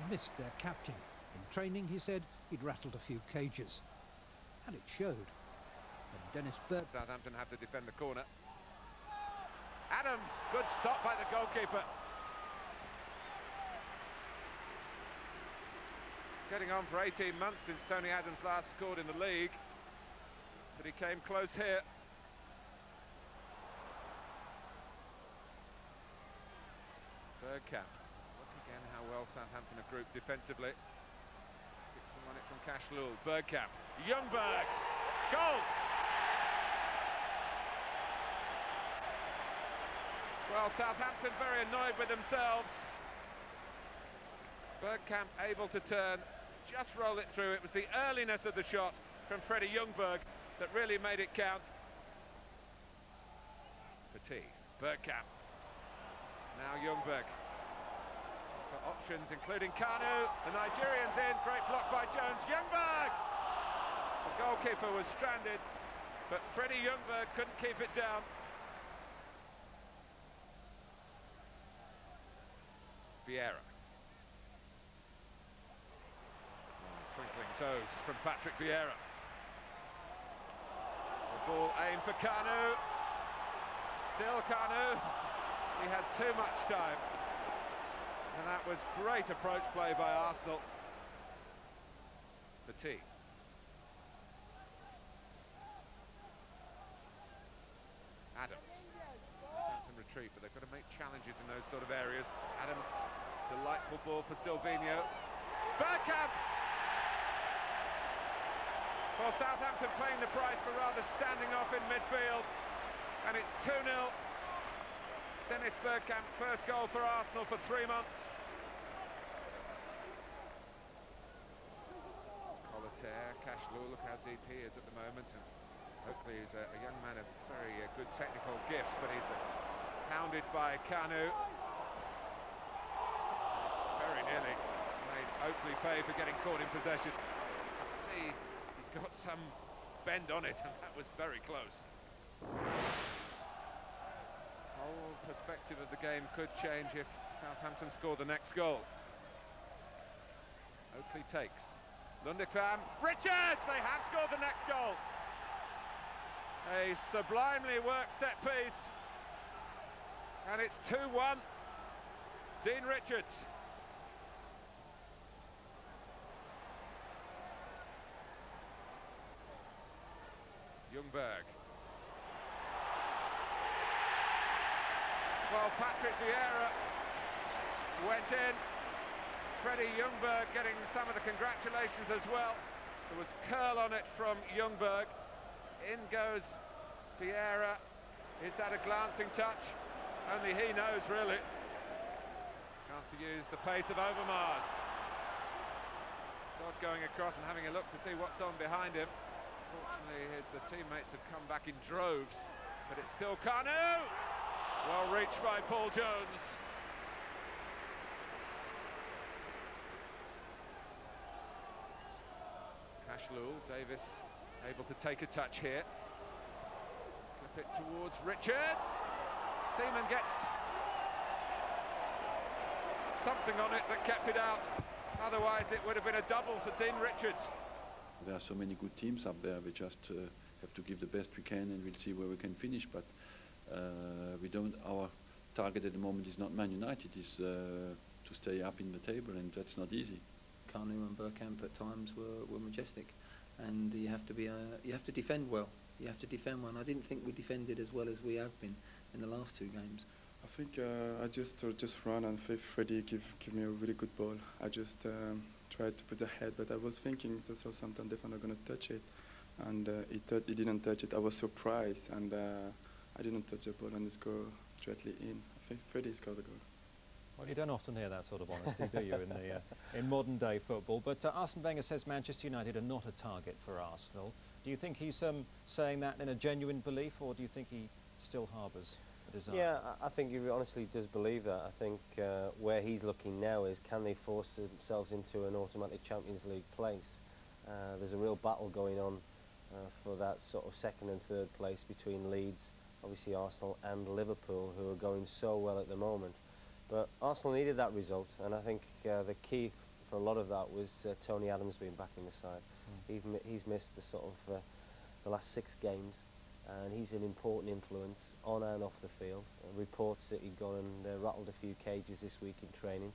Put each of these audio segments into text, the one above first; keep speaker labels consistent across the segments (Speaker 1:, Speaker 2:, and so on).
Speaker 1: missed their captain. In training, he said, he'd rattled a few cages. And it showed. And Dennis Bergkamp...
Speaker 2: Southampton have to defend the corner. Adams, good stop by the goalkeeper. It's getting on for 18 months since Tony Adams last scored in the league. But he came close here. Bergkamp. Look again how well Southampton are grouped defensively. Dixon won it from Cashlul. Bergkamp. Ljungberg. Goal! Well, Southampton very annoyed with themselves. Bergkamp able to turn, just roll it through. It was the earliness of the shot from Freddie Ljungberg that really made it count. Petit. Bergkamp. Now Ljungberg. For options including Kanu. The Nigerian's in. Great block by Jones. Ljungberg! The goalkeeper was stranded, but Freddie Ljungberg couldn't keep it down. Vieira. Twinkling toes from Patrick Vieira. The ball aimed for Kanu. Still Kanu. He had too much time. And that was great approach play by Arsenal. Petit. Adams. Southampton retreat, but they've got to make challenges in those sort of areas. Adams, delightful ball for Silvinho. Bergkamp! Well, Southampton paying the price for rather standing off in midfield. And it's 2-0. Dennis Bergkamp's first goal for Arsenal for 3 months. Colater, Cashlul, look how deep he is at the moment. And hopefully he's a young man of very good technical gifts, but he's hounded by Kanu. Very nearly made Oakley pay for getting caught in possession. See, he got some bend on it, and that was very close. Whole perspective of the game could change if Southampton score the next goal. Oakley takes. Lundekvam. Richards! They have scored the next goal. A sublimely worked set piece. And it's 2-1. Dean Richards. Ljungberg. Well, Patrick Vieira went in. Freddie Ljungberg getting some of the congratulations as well. There was curl on it from Ljungberg. In goes Vieira. Is that a glancing touch? Only he knows, really. Chance to use the pace of Overmars. Dodd going across and having a look to see what's on behind him. Fortunately, his teammates have come back in droves, but it's still Kanu! Well reached by Paul Jones. Cashlul, Davis able to take a touch here. Flip it towards Richards. Seaman gets something on it that kept it out. Otherwise it would have been a double for Dean Richards.
Speaker 3: There are so many good teams up there. We just have to give the best we can, and we'll see where we can finish. But we don't. Our target at the moment is not Man United. It's to stay up in the table, and that's not easy.
Speaker 4: Kanu and Bergkamp at times were majestic, and you have to be you have to defend well. You have to defend well. And I didn't think we defended as well as we have been in the last 2 games.
Speaker 5: I think I just run and Freddie give me a really good ball. I just tried to put the head, but I was thinking that Southampton definitely going to touch it, and he didn't touch it. I was surprised, and I didn't touch the ball, and it scored directly in. I think Freddie scored the goal.
Speaker 6: Well, you don't often hear that sort of honesty, do you, in modern day football? But Arsene Wenger says Manchester United are not a target for Arsenal. Do you think he's saying that in a genuine belief, or do you think he still harbours a desire?
Speaker 7: Yeah, I think he honestly does believe that. I think where he's looking now is, can they force themselves into an automatic Champions League place? There's a real battle going on for that sort of 2nd and 3rd place between Leeds, obviously Arsenal, and Liverpool, who are going so well at the moment. But Arsenal needed that result, and I think the key for a lot of that was Tony Adams being back in the side. He's missed the sort of the last 6 games, and he's an important influence on and off the field. Reports that he'd gone and rattled a few cages this week in training.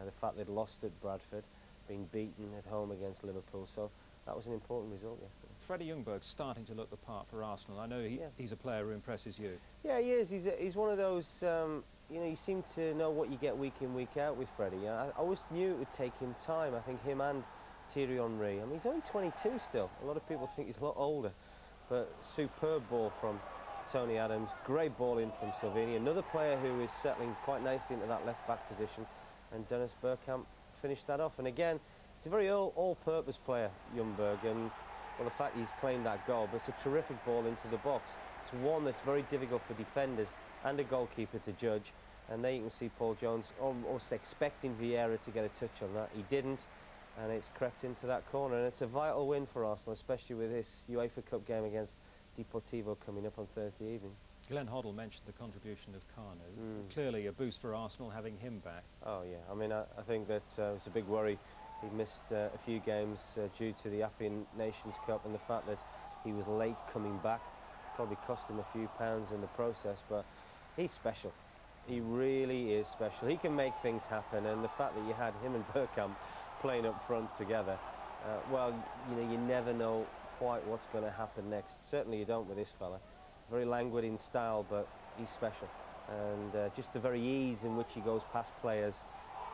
Speaker 7: The fact they'd lost at Bradford, being beaten at home against Liverpool, so that was an important result yesterday.
Speaker 6: Freddie Ljungberg's starting to look the part for Arsenal. I know he's a player who impresses you.
Speaker 7: Yeah, he is. He's one of those, you know, you seem to know what you get week in, week out with Freddie. I always knew it would take him time. I think him and Thierry Henry. I mean, he's only 22 still. A lot of people think he's a lot older. But superb ball from Tony Adams. Great ball in from Salvini. Another player who is settling quite nicely into that left-back position. And Dennis Bergkamp finished that off. And again, he's a very all-purpose player, Ljungberg. And well, the fact he's claimed that goal, but it's a terrific ball into the box. It's one that's very difficult for defenders and a goalkeeper to judge. And there you can see Paul Jones almost expecting Vieira to get a touch on that. He didn't, and it's crept into that corner. And it's a vital win for Arsenal, especially with this UEFA Cup game against Deportivo coming up on Thursday evening.
Speaker 6: Glenn Hoddle mentioned the contribution of Carnu. Clearly a boost for Arsenal having him back.
Speaker 7: Oh yeah, I mean, I think that was a big worry. He missed a few games due to the African Nations Cup, and the fact that he was late coming back probably cost him a few pounds in the process, but he's special. He really is special. He can make things happen, and the fact that you had him and Bergkamp playing up front together, well, you know, you never know quite what's going to happen next. Certainly you don't with this fella. Very languid in style, but he's special. And just the very ease in which he goes past players,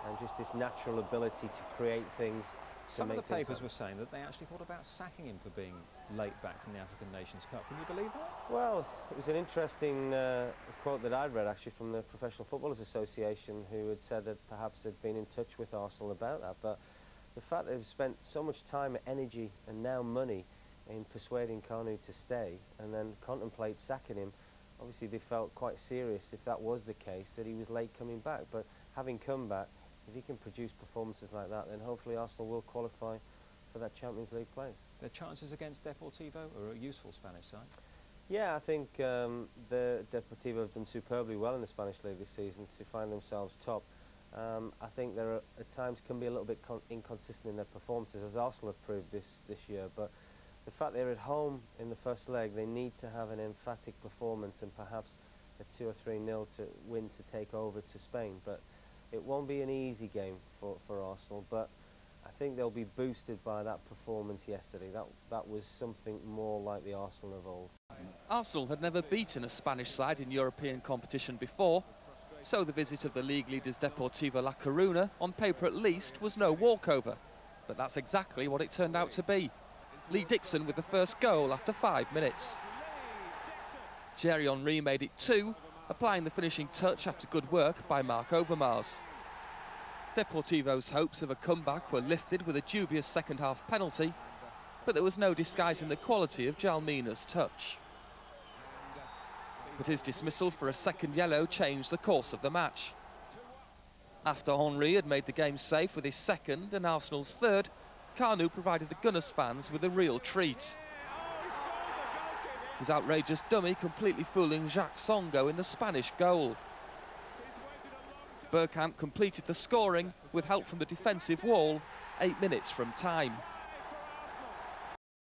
Speaker 7: and just this natural ability to create things.
Speaker 6: Some of the papers were saying that they actually thought about sacking him for being late back from the African Nations Cup. Can you believe that? Well,
Speaker 7: it was an interesting quote that I'd read actually from the Professional Footballers Association, who had said that perhaps they'd been in touch with Arsenal about that. But the fact that they've spent so much time, energy and now money in persuading Carnu to stay and then contemplate sacking him, obviously they felt quite serious, if that was the case, that he was late coming back. But having come back, if he can produce performances like that, then hopefully Arsenal will qualify for that Champions League place.
Speaker 6: Their chances against Deportivo are a useful Spanish side.
Speaker 7: Yeah, I think the Deportivo have done superbly well in the Spanish League this season to find themselves top. I think they at times can be a little bit inconsistent in their performances, as Arsenal have proved this year. But the fact they're at home in the first leg, they need to have an emphatic performance and perhaps a 2 or 3-0 to win to take over to Spain. But it won't be an easy game for Arsenal, but I think they'll be boosted by that performance yesterday. That was something more like the Arsenal of old.
Speaker 8: Arsenal had never beaten a Spanish side in European competition before, so the visit of the league leaders Deportivo La Coruna, on paper at least, was no walkover. But that's exactly what it turned out to be. Lee Dixon with the first goal after 5 minutes. Thierry Henry made it 2, applying the finishing touch after good work by Marc Overmars. Deportivo's hopes of a comeback were lifted with a dubious second-half penalty, but there was no disguising the quality of Jalmina's touch. But his dismissal for a second yellow changed the course of the match. After Henry had made the game safe with his second and Arsenal's third, Carnu provided the Gunners fans with a real treat. His outrageous dummy completely fooling Jacques Songo in the Spanish goal. Bergkamp completed the scoring with help from the defensive wall 8 minutes from time.